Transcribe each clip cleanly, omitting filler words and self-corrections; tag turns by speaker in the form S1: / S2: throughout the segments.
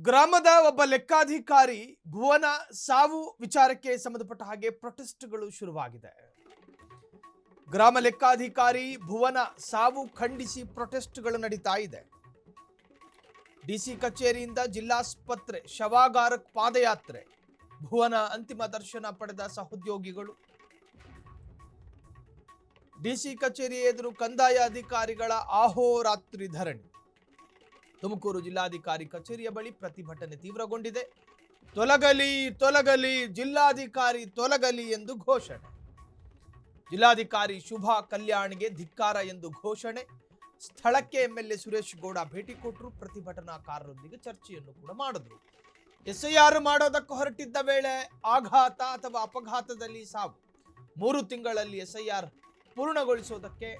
S1: ಗ್ರಾಮದ ಒಬ್ಬ ಲೆಕ್ಕಾಧಿಕಾರಿ ಭುವನ ಸಾವು ವಿಚಾರಕ್ಕೆ ಸಂಬಂಧಪಟ್ಟ ಹಾಗೆ ಪ್ರೊಟೆಸ್ಟ್ಗಳು ಶುರುವಾಗಿದೆ. ಗ್ರಾಮ ಲೆಕ್ಕಾಧಿಕಾರಿ ಭುವನ ಸಾವು ಖಂಡಿಸಿ ಪ್ರೊಟೆಸ್ಟ್ಗಳು ನಡೀತಾ ಇದೆ. ಡಿಸಿ ಕಚೇರಿಯಿಂದ ಜಿಲ್ಲಾಸ್ಪತ್ರೆ ಶವಾಗಾರಕ್ಕೆ ಪಾದಯಾತ್ರೆ. ಭುವನ ಅಂತಿಮ ದರ್ಶನ ಪಡೆದ ಸಹೋದ್ಯೋಗಿಗಳು. ಡಿಸಿ ಕಚೇರಿ ಎದುರು ಕಂದಾಯ ಅಧಿಕಾರಿಗಳ ಆಹೋರಾತ್ರಿ ಧರಣಿ. ತುಮಕೂರು ಜಿಲ್ಲಾಧಿಕಾರಿ ಕಚೇರಿಯ ಬಳಿ ಪ್ರತಿಭಟನೆ ತೀವ್ರಗೊಂಡಿದೆ. ತೊಲಗಲಿ ತೊಲಗಲಿ ಜಿಲ್ಲಾಧಿಕಾರಿ ತೊಲಗಲಿ ಎಂದು ಘೋಷಣೆ. ಜಿಲ್ಲಾಧಿಕಾರಿ ಶುಭಾ ಕಲ್ಯಾಣ್ಗೆ ಧಿಕ್ಕಾರ ಎಂದು ಘೋಷಣೆ. ಸ್ಥಳಕ್ಕೆ ಎಂಎಲ್ಎ ಸುರೇಶ್ ಗೌಡ ಭೇಟಿ ಕೊಟ್ಟರು. ಪ್ರತಿಭಟನಾಕಾರರೊಂದಿಗೆ ಚರ್ಚೆಯನ್ನು ಕೂಡ ಮಾಡಿದ್ರು. ಎಸ್ಐಆರ್ ಮಾಡೋದಕ್ಕೆ ಹೊರಟಿದ್ದ ವೇಳೆ ಆಘಾತ ಅಥವಾ ಅಪಘಾತದಲ್ಲಿ ಸಾವು. 3 ತಿಂಗಳಲ್ಲಿ ಎಸ್ಐಆರ್ ಪೂರ್ಣಗೊಳಿಸೋದಕ್ಕೆ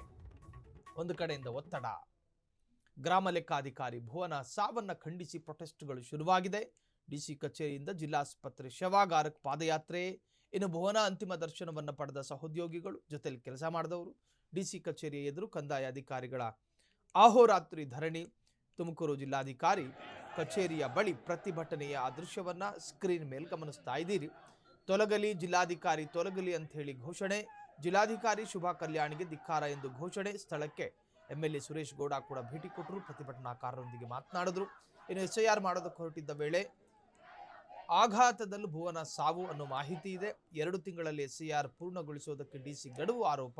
S1: ಒಂದು ಕಡೆಯಿಂದ ಒತ್ತಡ. ಗ್ರಾಮ ಲೆಕ್ಕಾಧಿಕಾರಿ ಭುವನ ಸಾವನ್ನ ಖಂಡಿಸಿ ಪ್ರೊಟೆಸ್ಟ್ಗಳು ಶುರುವಾಗಿದೆ. ಡಿಸಿ ಕಚೇರಿಯಿಂದ ಜಿಲ್ಲಾಸ್ಪತ್ರೆ ಶವಾಗಾರಕ್ಕೆ ಪಾದಯಾತ್ರೆ. ಇನ್ನು ಭುವನ ಅಂತಿಮ ದರ್ಶನವನ್ನು ಪಡೆದ ಸಹೋದ್ಯೋಗಿಗಳು, ಜೊತೆಲಿ ಕೆಲಸ ಮಾಡಿದವರು. ಡಿಸಿ ಕಚೇರಿಯ ಎದುರು ಕಂದಾಯ ಅಧಿಕಾರಿಗಳ ಆಹೋರಾತ್ರಿ ಧರಣಿ. ತುಮಕೂರು ಜಿಲ್ಲಾಧಿಕಾರಿ ಕಚೇರಿಯ ಬಳಿ ಪ್ರತಿಭಟನೆಯ ಆ ದೃಶ್ಯವನ್ನ ಸ್ಕ್ರೀನ್ ಮೇಲೆ ಗಮನಿಸ್ತಾ ಇದ್ದೀರಿ. ತೊಲಗಲಿ ಜಿಲ್ಲಾಧಿಕಾರಿ ತೊಲಗಲಿ ಅಂತ ಹೇಳಿ ಘೋಷಣೆ. ಜಿಲ್ಲಾಧಿಕಾರಿ ಶುಭಾ ಕಲ್ಯಾಣ್ಗೆ ಧಿಕ್ಕಾರ ಎಂದು ಘೋಷಣೆ. ಸ್ಥಳಕ್ಕೆ ಎಂಎಲ್ಎ ಸುರೇಶ್ ಗೌಡ ಕೂಡ ಭೇಟಿ ಕೊಟ್ಟರು. ಪ್ರತಿಭಟನಾಕಾರರೊಂದಿಗೆ ಮಾತನಾಡಿದ್ರು. ಇನ್ನು ಎಸ್ಐಆರ್ ಮಾಡೋದಕ್ಕೆ ಹೊರಟಿದ್ದ ವೇಳೆ ಆಘಾತದಲ್ಲಿ ಭುವನ ಸಾವು ಅನ್ನೋ ಮಾಹಿತಿ ಇದೆ. 2 ತಿಂಗಳಲ್ಲಿ ಎಸ್ಐಆರ್ ಪೂರ್ಣಗೊಳಿಸೋದಕ್ಕೆ ಡಿಸಿ ಗಡುವು ಆರೋಪ.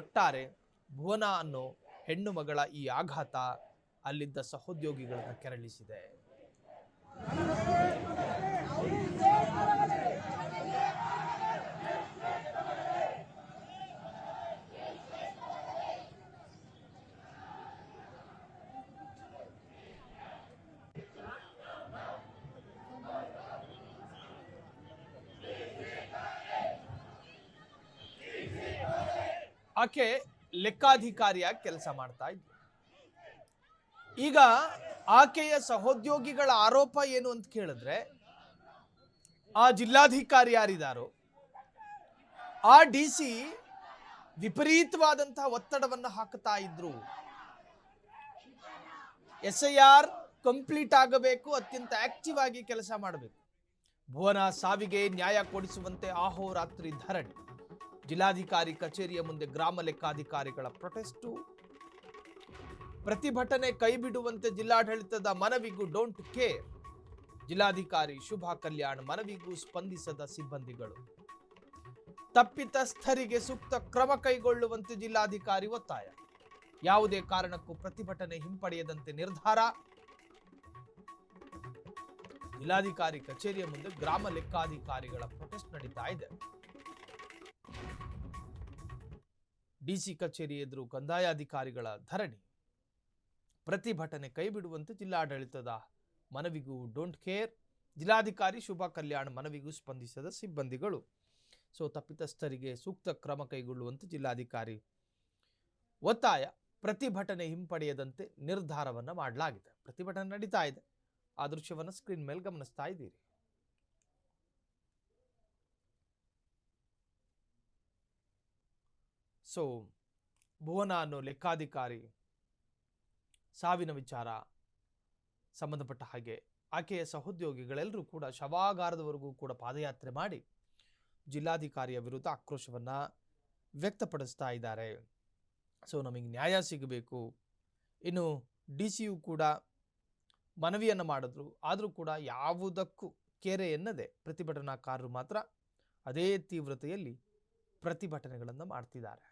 S1: ಒಟ್ಟಾರೆ ಭುವನ ಅನ್ನೋ ಹೆಣ್ಣು ಮಗಳ ಈ ಆಘಾತ ಅಲ್ಲಿದ್ದ ಸಹೋದ್ಯೋಗಿಗಳನ್ನು ಕೆರಳಿಸಿದೆ. ಆಕೆ ಲೆಕ್ಕಾಧಿಕಾರಿಯಾಗಿ ಕೆಲಸ ಮಾಡ್ತಾ ಇದ್ಲು. ಈಗ ಆಕೆಯ ಸಹೋದ್ಯೋಗಿಗಳ ಆರೋಪ ಏನು ಅಂತ ಕೇಳಿದ್ರೆ, ಆ ಜಿಲ್ಲಾಧಿಕಾರಿ ಯಾರಿದಾರೋ ಆ ಡಿಸಿ ವಿಪರೀತವಾದಂತಹ ಒತ್ತಡವನ್ನು ಹಾಕ್ತಾ ಇದ್ರು. ಎಸ್ಐಆರ್ ಕಂಪ್ಲೀಟ್ ಆಗಬೇಕು, ಅತ್ಯಂತ ಆಕ್ಟಿವ್ ಆಗಿ ಕೆಲಸ ಮಾಡಬೇಕು. ಭುವನ ಸಾವಿಗೆ ನ್ಯಾಯ ಕೊಡಿಸುವಂತೆ ಆಹೋರಾತ್ರಿ ಧರಣಿ. ಜಿಲ್ಲಾಧಿಕಾರಿ ಕಚೇರಿಯ ಮುಂದೆ ಗ್ರಾಮ ಲೆಕ್ಕಾಧಿಕಾರಿಗಳ ಪ್ರೊಟೆಸ್ಟು. ಪ್ರತಿಭಟನೆ ಕೈಬಿಡುವಂತೆ ಜಿಲ್ಲಾಡಳಿತದ ಮನವಿಗೂ ಡೋಂಟ್ ಕೇರ್. ಜಿಲ್ಲಾಧಿಕಾರಿ ಶುಭಾ ಕಲ್ಯಾಣ್ ಮನವಿಗೂ ಸ್ಪಂದಿಸದ ಸಿಬ್ಬಂದಿಗಳು. ತಪ್ಪಿತಸ್ಥರಿಗೆ ಸೂಕ್ತ ಕ್ರಮ ಕೈಗೊಳ್ಳುವಂತೆ ಜಿಲ್ಲಾಧಿಕಾರಿ ಒತ್ತಾಯ. ಯಾವುದೇ ಕಾರಣಕ್ಕೂ ಪ್ರತಿಭಟನೆ ಹಿಂಪಡೆಯದಂತೆ ನಿರ್ಧಾರ. ಜಿಲ್ಲಾಧಿಕಾರಿ ಕಚೇರಿಯ ಮುಂದೆ ಗ್ರಾಮ ಲೆಕ್ಕಾಧಿಕಾರಿಗಳ ಪ್ರೊಟೆಸ್ಟ್ ನಡೀತಾ ಇದೆ. ಡಿಸಿ ಕಚೇರಿ ಎದುರು ಕಂದಾಯ ಅಧಿಕಾರಿಗಳ ಧರಣಿ. ಪ್ರತಿಭಟನೆ ಕೈಬಿಡುವಂತೆ ಜಿಲ್ಲಾಡಳಿತದ ಮನವಿಗೂ ಡೋಂಟ್ ಕೇರ್. ಜಿಲ್ಲಾಧಿಕಾರಿ ಶುಭಾ ಕಲ್ಯಾಣ್ ಮನವಿಗೂ ಸ್ಪಂದಿಸದ ಸಿಬ್ಬಂದಿಗಳು. ಸೊ ತಪ್ಪಿತಸ್ಥರಿಗೆ ಸೂಕ್ತ ಕ್ರಮ ಕೈಗೊಳ್ಳುವಂತೆ ಜಿಲ್ಲಾಧಿಕಾರಿ ಒತ್ತಾಯ. ಪ್ರತಿಭಟನೆ ಹಿಂಪಡೆಯದಂತೆ ನಿರ್ಧಾರವನ್ನು ಮಾಡಲಾಗಿದೆ. ಪ್ರತಿಭಟನೆ ನಡೀತಾ ಇದೆ. ಆ ದೃಶ್ಯವನ್ನು ಸ್ಕ್ರೀನ್ ಮೇಲೆ ಗಮನಿಸ್ತಾ ಇದ್ದೀರಿ. ಸೊ ಭುವನ ಅನ್ನೋ ಲೆಕ್ಕಾಧಿಕಾರಿ ಸಾವಿನ ವಿಚಾರ ಸಂಬಂಧಪಟ್ಟ ಹಾಗೆ ಆಕೆಯ ಸಹೋದ್ಯೋಗಿಗಳೆಲ್ಲರೂ ಕೂಡ ಶವಾಗಾರದವರೆಗೂ ಕೂಡ ಪಾದಯಾತ್ರೆ ಮಾಡಿ ಜಿಲ್ಲಾಧಿಕಾರಿಯ ವಿರುದ್ಧ ಆಕ್ರೋಶವನ್ನು ವ್ಯಕ್ತಪಡಿಸ್ತಾ ಇದ್ದಾರೆ. ಸೊ ನಮಗೆ ನ್ಯಾಯ ಸಿಗಬೇಕು. ಇನ್ನು ಡಿಸಿಯು ಕೂಡ ಮನವಿಯನ್ನು ಮಾಡಿದ್ರು. ಆದರೂ ಕೂಡ ಯಾವುದಕ್ಕೂ ಕೇರೆ ಎನ್ನದೆ ಪ್ರತಿಭಟನಾಕಾರರು ಮಾತ್ರ ಅದೇ ತೀವ್ರತೆಯಲ್ಲಿ ಪ್ರತಿಭಟನೆಗಳನ್ನು ಮಾಡ್ತಿದ್ದಾರೆ.